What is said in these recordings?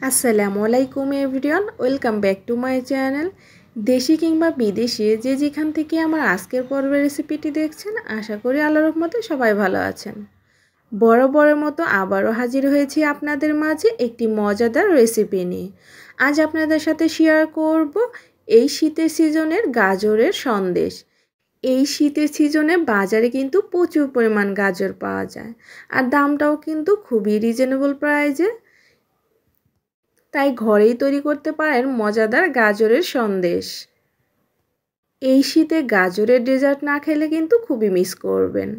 আসসালামু আলাইকুম everyone, welcome back to my channel. দেশি কিংবা বিদেশি যে যেখান থেকে আমার আজকের পর্বের রেসিপিটি দেখছেন, আশা করি আল্লাহর রহমতে সবাই ভালো আছেন। বরাবরের মতো আবারও হাজির হয়েছি আপনাদের মাঝে একটি মজাদার রেসিপি নিয়ে। আজ আপনাদের সাথে শেয়ার করব এই শীতের সিজনের গাজরের সন্দেশ। এই শীতের সিজনে বাজারে কিন্তু প্রচুর পরিমাণ গাজর পাওয়া যায়, আর দামটাও কিন্তু খুবই রিজনেবল প্রাইজে। তাই ঘরেই তৈরি করতে পারেন মজাদার গাজরের সন্দেশ। এই শীতে গাজরের ডেজার্ট না খেলে কিন্তু খুবই মিস করবেন।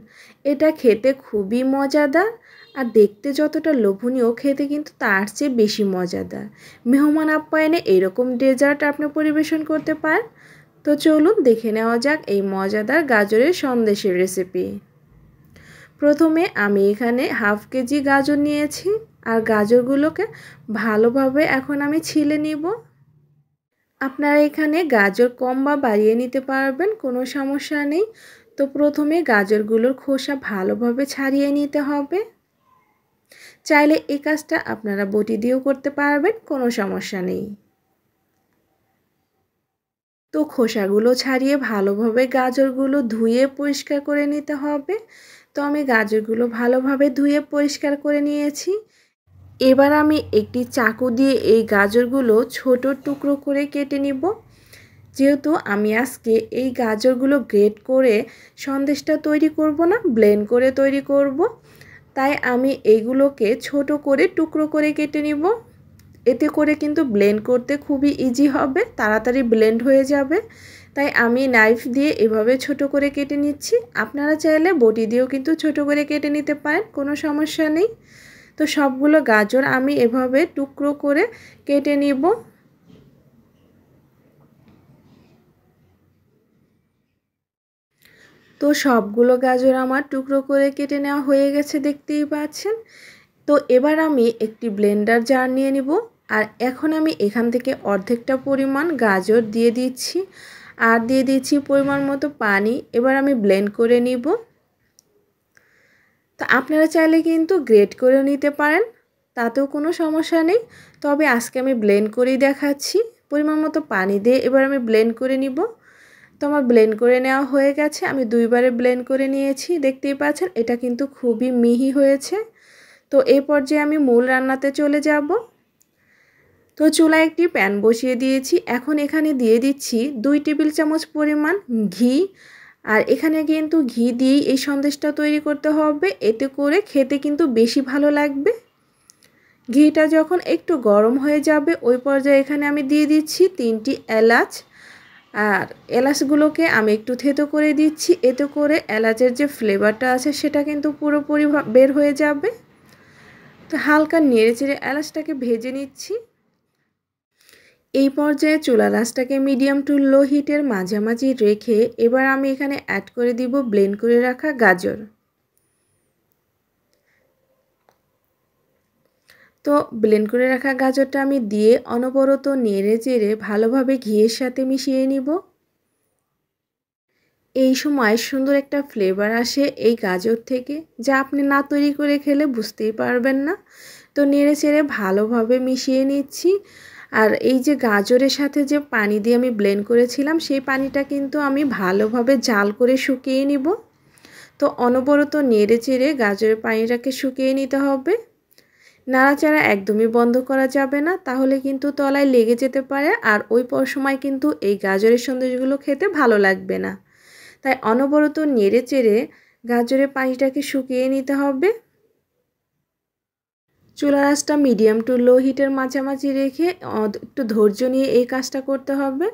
এটা খেতে খুবই মজাদার, আর দেখতে যতটা লোভনীয়, খেতে কিন্তু তার চেয়ে বেশি মজাদার। মেহমান আপ্যায়নে এরকম ডেজার্ট আপনি পরিবেশন করতে পারেন। তো চলুন দেখে নেওয়া যাক এই মজাদার গাজরের সন্দেশের রেসিপি। প্রথমে আমি এখানে হাফ কেজি গাজর নিয়েছি, আর গাজরগুলোকে ভালোভাবে এখন আমি ছিলে নিব। আপনারা এখানে গাজর কম বা বাড়িয়ে নিতে পারবেন, কোনো সমস্যা নেই। তো প্রথমে গাজরগুলোর খোসা ভালোভাবে ছাড়িয়ে নিতে হবে। চাইলে এই কাজটা আপনারা বটি দিয়েও করতে পারবেন, কোনো সমস্যা নেই। তো খোসাগুলো ছাড়িয়ে ভালোভাবে গাজরগুলো ধুয়ে পরিষ্কার করে নিতে হবে। তো আমি গাজরগুলো ভালোভাবে ধুয়ে পরিষ্কার করে নিয়েছি। এবার আমি একটি চাকু দিয়ে এই গাজরগুলো ছোট টুকরো করে কেটে নিব। যেহেতু আমি আজকে এই গাজরগুলো গ্রেট করে সন্দেশটা তৈরি করব না, ব্লেন্ড করে তৈরি করব, তাই আমি এইগুলোকে ছোট করে টুকরো করে কেটে নিব। এতে করে কিন্তু ব্লেন্ড করতে খুবই ইজি হবে, তাড়াতাড়ি ব্লেন্ড হয়ে যাবে। তাই আমি নাইফ দিয়ে এভাবে ছোট করে কেটে নিচ্ছি। আপনারা চাইলে বটি দিয়েও কিন্তু ছোট করে কেটে নিতে পারেন, কোনো সমস্যা নেই। তো সবগুলো গাজর আমি এভাবে টুকরো করে কেটে নিব। তো সবগুলো গাজর আমার টুকরো করে কেটে নেওয়া হয়ে গেছে, দেখতেই পাচ্ছেন। তো এবার আমি একটি ব্লেন্ডার জার নিয়ে নিব, আর এখন আমি এখান থেকে অর্ধেকটা পরিমাণ গাজর দিয়ে দিচ্ছি, আর দিয়ে দিচ্ছি পরিমাণ মতো পানি। এবার আমি ব্লেন্ড করে নিব। তো আপনারা চাইলে কিন্তু গ্রেট করেও নিতে পারেন, তাতেও কোনো সমস্যা নেই। তবে আজকে আমি ব্লেন্ড করেই দেখাচ্ছি। পরিমাণ মতো পানি দিয়ে এবার আমি ব্লেন্ড করে নিব। তো আমার ব্লেন্ড করে নেওয়া হয়ে গেছে, আমি দুইবারে ব্লেন্ড করে নিয়েছি, দেখতেই পাচ্ছেন এটা কিন্তু খুবই মিহি হয়েছে। তো এই পর্যায়ে আমি মূল রান্নাতে চলে যাব। তো চুলায় একটি প্যান বসিয়ে দিয়েছি। এখন এখানে দিয়ে দিচ্ছি 2 টেবিল চামচ পরিমাণ ঘি। আর এখানে কিন্তু ঘি দিয়েই এই সন্দেশটা তৈরি করতে হবে, এতে করে খেতে কিন্তু বেশি ভালো লাগবে। ঘিটা যখন একটু গরম হয়ে যাবে, ওই পর্যায়ে এখানে আমি দিয়ে দিচ্ছি 3টি এলাচ। আর এলাচগুলোকে আমি একটু থেতো করে দিচ্ছি, এতে করে এলাচের যে ফ্লেভারটা আছে সেটা কিন্তু পুরোপুরি বের হয়ে যাবে। তো হালকা নেড়েচেড়ে এলাচটাকে ভেজে নিচ্ছি। এই পর্যায়ে চুলার আঁচটাকে মিডিয়াম টু লো হিটের মাঝামাঝি রেখে এবার আমি এখানে অ্যাড করে দিব ব্লেন্ড করে রাখা গাজর। তো ব্লেন্ড করে রাখা গাজরটা আমি দিয়ে অনবরত নেড়ে চেড়ে ভালোভাবে ঘিয়ের সাথে মিশিয়ে নিব। এই সময় সুন্দর একটা ফ্লেভার আসে এই গাজর থেকে, যা আপনি না তৈরি করে খেলে বুঝতেই পারবেন না। তো নেড়ে চেড়ে ভালোভাবে মিশিয়ে নিচ্ছি। আর এই যে গাজরের সাথে যে পানি দিয়ে আমি ব্লেন্ড করেছিলাম, সেই পানিটা কিন্তু আমি ভালোভাবে জাল করে শুকিয়ে নিব। তো অনবরত নেড়ে চেড়ে গাজরের পানিটাকে শুকিয়ে নিতে হবে। নাড়াচাড়া একদমই বন্ধ করা যাবে না, তাহলে কিন্তু তলায় লেগে যেতে পারে, আর ওই সময় কিন্তু এই গাজরের সন্দেশগুলো খেতে ভালো লাগবে না। তাই অনবরত নেড়ে চেড়ে গাজরের পানিটাকে শুকিয়ে নিতে হবে। চুলার আঁচটা মিডিয়াম টু লো হিটের মাঝামাঝি রেখে একটু ধৈর্য নিয়ে এই কাজটা করতে হবে।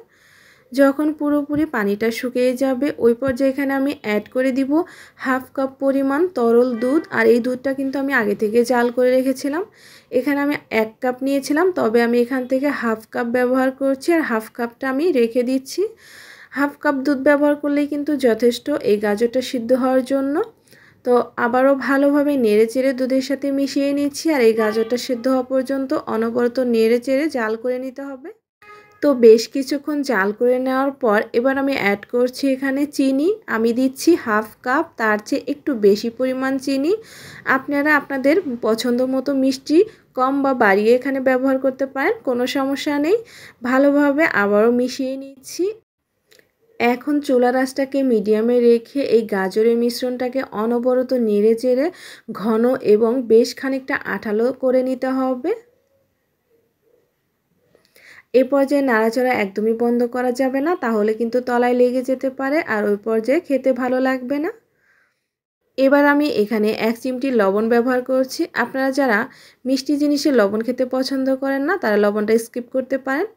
যখন পুরোপুরি পানিটা শুকিয়ে যাবে, ওই পর্যায়ে এখানে আমি অ্যাড করে দিব হাফ কাপ পরিমাণ তরল দুধ। আর এই দুধটা কিন্তু আমি আগে থেকে জাল করে রেখেছিলাম। এখানে আমি 1 কাপ নিয়েছিলাম, তবে আমি এখান থেকে হাফ কাপ ব্যবহার করছি, আর হাফ কাপটা আমি রেখে দিচ্ছি। হাফ কাপ দুধ ব্যবহার করলেই কিন্তু যথেষ্ট এই গাজরটা সিদ্ধ হওয়ার জন্য। তো আবারও ভালোভাবে নেড়ে চেড়ে দুধের সাথে মিশিয়ে নিচ্ছি, আর এই গাজরটা সিদ্ধ হওয়া পর্যন্ত অনবরত নেড়ে চেড়ে জাল করে নিতে হবে। তো বেশ কিছুক্ষণ জাল করে নেওয়ার পর এবার আমি অ্যাড করছি এখানে চিনি। আমি দিচ্ছি হাফ কাপ, তার চেয়ে একটু বেশি পরিমাণ চিনি। আপনারা আপনাদের পছন্দ মতো মিষ্টি কম বা বাড়িয়ে এখানে ব্যবহার করতে পারেন, কোনো সমস্যা নেই। ভালোভাবে আবারও মিশিয়ে নিচ্ছি। এখন চুলার আঁচটাকে মিডিয়ামে রেখে এই গাজরের মিশ্রণটাকে অনবরত নেড়ে চেড়ে ঘন এবং বেশ খানিকটা আঠালো করে নিতে হবে। এ পর্যায়ে নাড়াচাড়া একদমই বন্ধ করা যাবে না, তাহলে কিন্তু তলায় লেগে যেতে পারে আর ওই পর্যায়ে খেতে ভালো লাগবে না। এবার আমি এখানে 1 চিমটি লবণ ব্যবহার করছি। আপনারা যারা মিষ্টি জিনিসে লবণ খেতে পছন্দ করেন না তারা লবণটা স্কিপ করতে পারেন।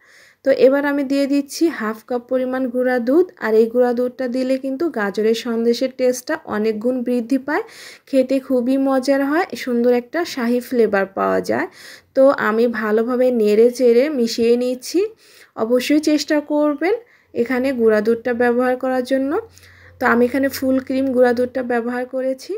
তো এবার আমি দিয়ে দিচ্ছি 1/2 কাপ পরিমাণ গুঁড়া দুধ। আর এই গুঁড়া দুধটা দিলে কিন্তু গাজরের সন্দেশের টেস্টটা অনেক গুণ বৃদ্ধি পায়, খেতে খুবই মজার হয়, সুন্দর একটা শাহি ফ্লেভার পাওয়া যায়। তো আমি ভালোভাবে নেড়ে চেড়ে মিশিয়ে নিচ্ছি। অবশ্যই চেষ্টা করবেন এখানে গুঁড়া দুধটা ব্যবহার করার জন্য। তো আমি এখানে ফুল ক্রিম গুঁড়া দুধটা ব্যবহার করেছি।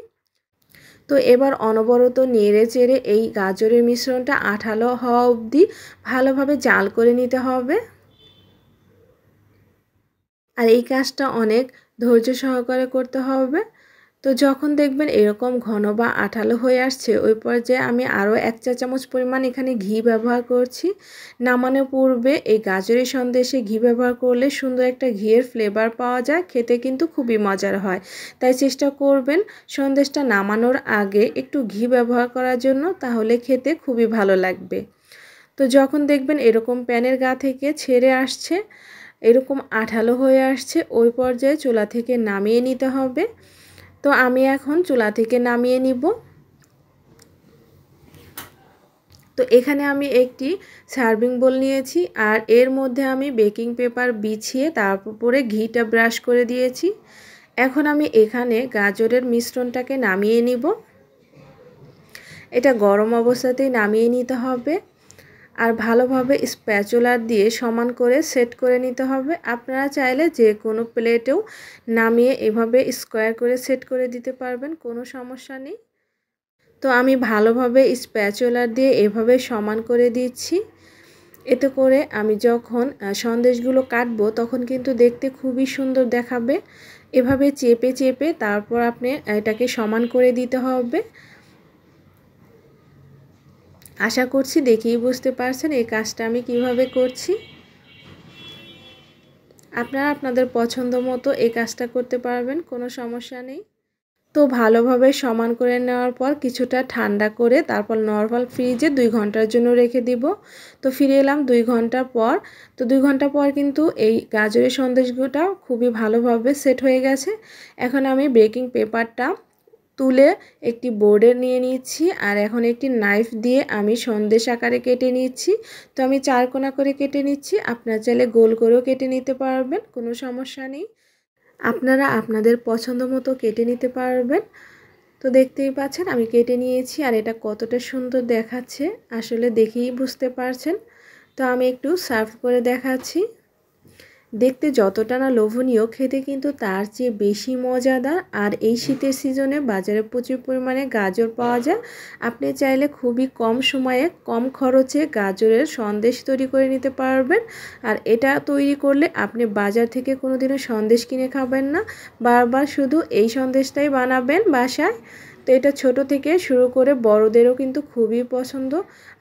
তো এবার অনবরত নেড়ে চেড়ে এই গাজরের মিশ্রণটা আঠালো হওয়া অবধি ভালোভাবে জাল করে নিতে হবে। আর এই কাজটা অনেক ধৈর্য সহকারে করতে হবে। তো যখন দেখবেন এরকম ঘন বা আঠালো হয়ে আসছে ওই পর্যায়ে আমি আরও 1 চা চামচ পরিমাণ এখানে ঘি ব্যবহার করছি। নামানোর পূর্বে এই গাজরের সন্দেশে ঘি ব্যবহার করলে সুন্দর একটা ঘিয়ের ফ্লেভার পাওয়া যায়, খেতে কিন্তু খুবই মজার হয়। তাই চেষ্টা করবেন সন্দেশটা নামানোর আগে একটু ঘি ব্যবহার করার জন্য, তাহলে খেতে খুবই ভালো লাগবে। তো যখন দেখবেন এরকম প্যানের গা থেকে ছেড়ে আসছে, এরকম আঠালো হয়ে আসছে, ওই পর্যায়ে চুলা থেকে নামিয়ে নিতে হবে। তো আমি এখন চুলা থেকে নামিয়ে নিব। তো এখানে আমি একটি সার্ভিং বোল নিয়েছি আর এর মধ্যে আমি বেকিং পেপার বিছিয়ে তার উপরে ঘিটা ব্রাশ করে দিয়েছি। এখন আমি এখানে গাজরের মিশ্রণটাকে নামিয়ে নিব। এটা গরম অবস্থাতেই নামিয়ে নিতে হবে আর ভালোভাবে স্প্যাচুলার দিয়ে সমান করে সেট করে নিতে হবে। আপনারা চাইলে যে কোনো প্লেটেও নামিয়ে এভাবে স্কোয়ার করে সেট করে দিতে পারবেন, কোনো সমস্যা নেই। তো আমি ভালোভাবে স্প্যাচুলার দিয়ে এভাবে সমান করে দিচ্ছি। এতে করে আমি যখন সন্দেশগুলো কাটবো তখন কিন্তু দেখতে খুবই সুন্দর দেখাবে। এভাবে চেপে চেপে তারপর আপনি এটাকে সমান করে দিতে হবে। আশা করছি দেখেই বুঝতে পারছেন এই কাজটা আমি কিভাবে করছি। আপনারা আপনাদের পছন্দ মতো এই কাজটা করতে পারবেন, কোনো সমস্যা নেই। তো ভালোভাবে সমান করে নেওয়ার পর কিছুটা ঠান্ডা করে তারপর নরমাল ফ্রিজে 2 ঘন্টার জন্য রেখে দিব। তো ফিরে এলাম 2 ঘন্টা পর। তো 2 ঘন্টা পর কিন্তু এই গাজরের সন্দেশগুলো খুবই ভালোভাবে সেট হয়ে গেছে। এখন আমি বেকিং পেপারটা তুলে একটি বোর্ডে নিয়ে নিচ্ছি আর এখন একটি নাইফ দিয়ে আমি সন্দেশ আকারে কেটে নিচ্ছি। তো আমি 4 কোণা করে কেটে নিচ্ছি, আপনারা চাইলে গোল করেও কেটে নিতে পারবেন, কোনো সমস্যা নেই। আপনারা আপনাদের পছন্দ মতো কেটে নিতে পারবেন। তো দেখতেই পাচ্ছেন আমি কেটে নিয়েছি আর এটা কতটা সুন্দর দেখাচ্ছে আসলে দেখেই বুঝতে পারছেন। তো আমি একটু সার্ভ করে দেখাচ্ছি। দেখতে যতটা না লোভনীয়, খেতে কিন্তু তার চেয়ে বেশি মজাদার। আর এই শীতের সিজনে বাজারে প্রচুর পরিমাণে গাজর পাওয়া যায়। আপনি চাইলে খুবই কম সময়ে কম খরচে গাজরের সন্দেশ তৈরি করে নিতে পারবেন। আর এটা তৈরি করলে আপনি বাজার থেকে কোনোদিনও সন্দেশ কিনে খাবেন না, বারবার শুধু এই সন্দেশটাই বানাবেন বাসায়। তো এটা ছোট থেকে শুরু করে বড়দেরও কিন্তু খুবই পছন্দ।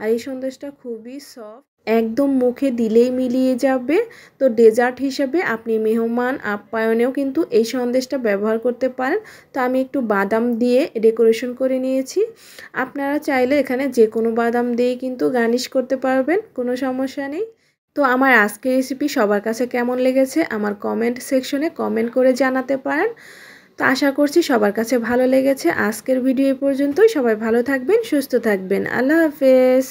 আর এই সন্দেশটা খুবই সফট, একদম মুখে দিলেই মিলিয়ে যাবে। তো ডেজার্ট হিসেবে আপনি মেহমান আপ্যায়নেও কিন্তু এই সন্দেশটা ব্যবহার করতে পারেন। তো আমি একটু বাদাম দিয়ে ডেকোরেশন করে নিয়েছি। আপনারা চাইলে এখানে যে কোনো বাদাম দিয়েই কিন্তু গার্নিশ করতে পারবেন, কোনো সমস্যা নেই। তো আমার আজকের রেসিপি সবার কাছে কেমন লেগেছে আমার কমেন্ট সেকশনে কমেন্ট করে জানাতে পারেন। তো আশা করছি সবার কাছে ভালো লেগেছে। আজকের ভিডিও এই পর্যন্তই। সবাই ভালো থাকবেন, সুস্থ থাকবেন। আল্লাহ হাফেজ।